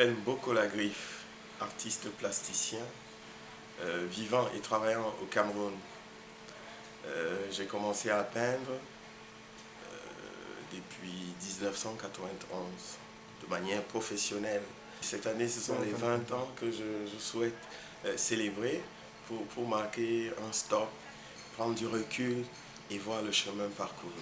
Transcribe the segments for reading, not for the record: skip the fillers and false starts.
m'appelle Mboko Lagriffe, artiste plasticien, vivant et travaillant au Cameroun. J'ai commencé à peindre depuis 1991, de manière professionnelle. Cette année, ce sont les 20 ans que je souhaite célébrer pour marquer un stop, prendre du recul et voir le chemin parcouru.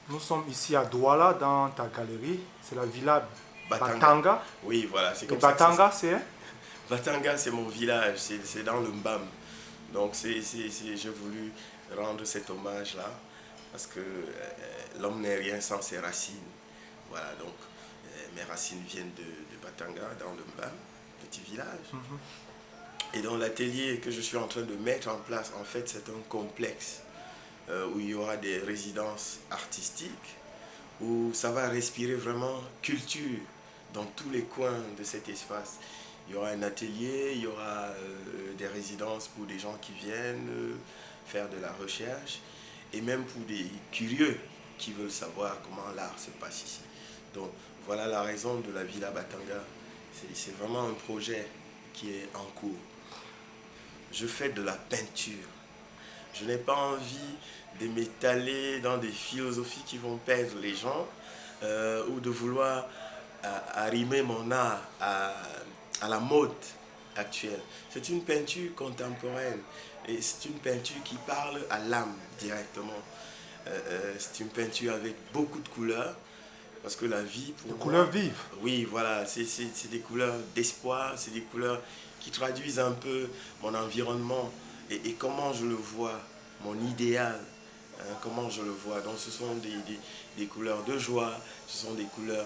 Nous sommes ici à Douala, dans ta galerie. C'est la villa Batanga. Batanga. Oui, voilà, c'est Et comme ça. Batanga, c'est Batanga, c'est mon village, c'est dans le Mbam. Donc j'ai voulu rendre cet hommage-là, parce que l'homme n'est rien sans ses racines. Voilà, donc mes racines viennent de Batanga, dans le Mbam, petit village. Et dans l'atelier que je suis en train de mettre en place, en fait, c'est un complexe où il y aura des résidences artistiques, où ça va respirer vraiment culture dans tous les coins de cet espace. Il y aura un atelier, il y aura des résidences pour des gens qui viennent faire de la recherche, et même pour des curieux qui veulent savoir comment l'art se passe ici. Donc voilà la raison de la Villa Batanga. C'est vraiment un projet qui est en cours. Je fais de la peinture. Je n'ai pas envie de m'étaler dans des philosophies qui vont perdre les gens ou de vouloir arrimer mon art à la mode actuelle. C'est une peinture contemporaine et c'est une peinture qui parle à l'âme directement. C'est une peinture avec beaucoup de couleurs, parce que la vie pour moi... Des couleurs vives. Oui, voilà, c'est des couleurs d'espoir, c'est des couleurs qui traduisent un peu mon environnement et comment je le vois, mon idéal, hein, comment je le vois. Donc ce sont des couleurs de joie, ce sont des couleurs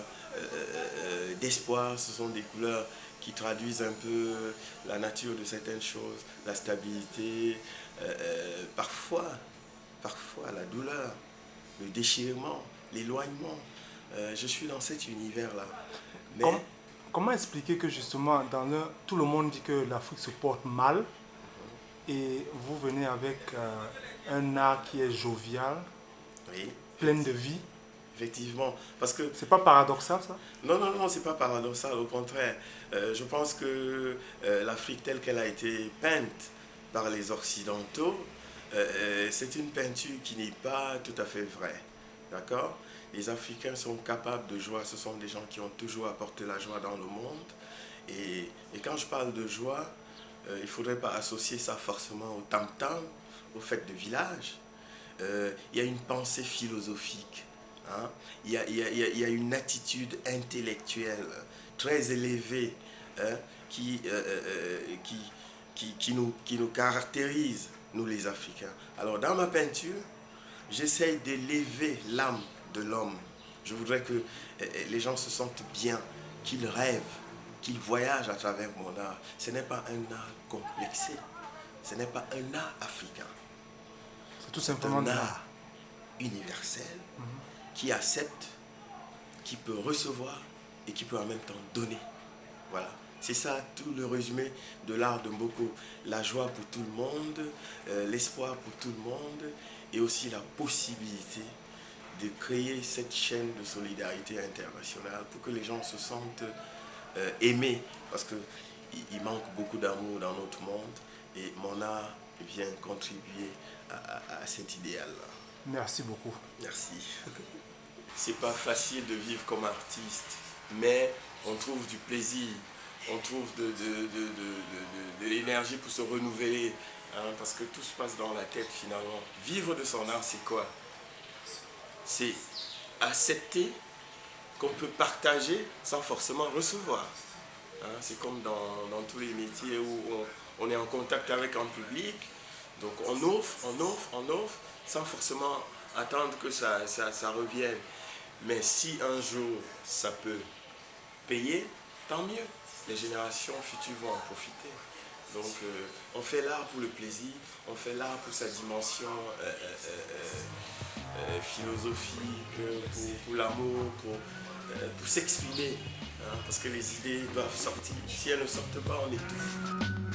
d'espoir, ce sont des couleurs qui traduisent un peu la nature de certaines choses, la stabilité, parfois la douleur, le déchirement, l'éloignement. Je suis dans cet univers-là. Mais... Comment expliquer que justement, tout le monde dit que l'Afrique se porte mal et vous venez avec un art qui est jovial, oui, plein de vie? Effectivement, parce que... C'est pas paradoxal, ça? Non, non, non, c'est pas paradoxal, au contraire. Je pense que l'Afrique telle qu'elle a été peinte par les Occidentaux, c'est une peinture qui n'est pas tout à fait vraie. D'accord? Les Africains sont capables de joie, ce sont des gens qui ont toujours apporté la joie dans le monde. Et quand je parle de joie, il ne faudrait pas associer ça forcément au tam-tam, aux fêtes de village. Il y a une pensée philosophique. Hein? Il y a une attitude intellectuelle très élevée, hein, qui nous caractérise, nous les Africains. Alors dans ma peinture, j'essaye d'élever l'âme de l'homme. Je voudrais que les gens se sentent bien, qu'ils rêvent, qu'ils voyagent à travers mon art. Ce n'est pas un art complexé, ce n'est pas un art africain. C'est tout simplement un art universel qui accepte, qui peut recevoir et qui peut en même temps donner. Voilà. C'est ça tout le résumé de l'art de Mboko. La joie pour tout le monde, l'espoir pour tout le monde et aussi la possibilité de créer cette chaîne de solidarité internationale pour que les gens se sentent aimés, parce qu'il manque beaucoup d'amour dans notre monde et mon art vient contribuer à cet idéal-là. Merci beaucoup. Merci. C'est pas facile de vivre comme artiste, mais on trouve du plaisir, on trouve de l'énergie pour se renouveler, hein, parce que tout se passe dans la tête finalement. Vivre de son art, c'est quoi? C'est accepter qu'on peut partager sans forcément recevoir. Hein, c'est comme dans tous les métiers où on est en contact avec un public, donc on offre, sans forcément attendre que ça revienne. Mais si un jour ça peut payer, tant mieux. Les générations futures vont en profiter. Donc on fait l'art pour le plaisir, on fait l'art pour sa dimension philosophique, pour l'amour, pour s'exprimer. Hein, parce que les idées doivent sortir. Si elles ne sortent pas, on étouffe.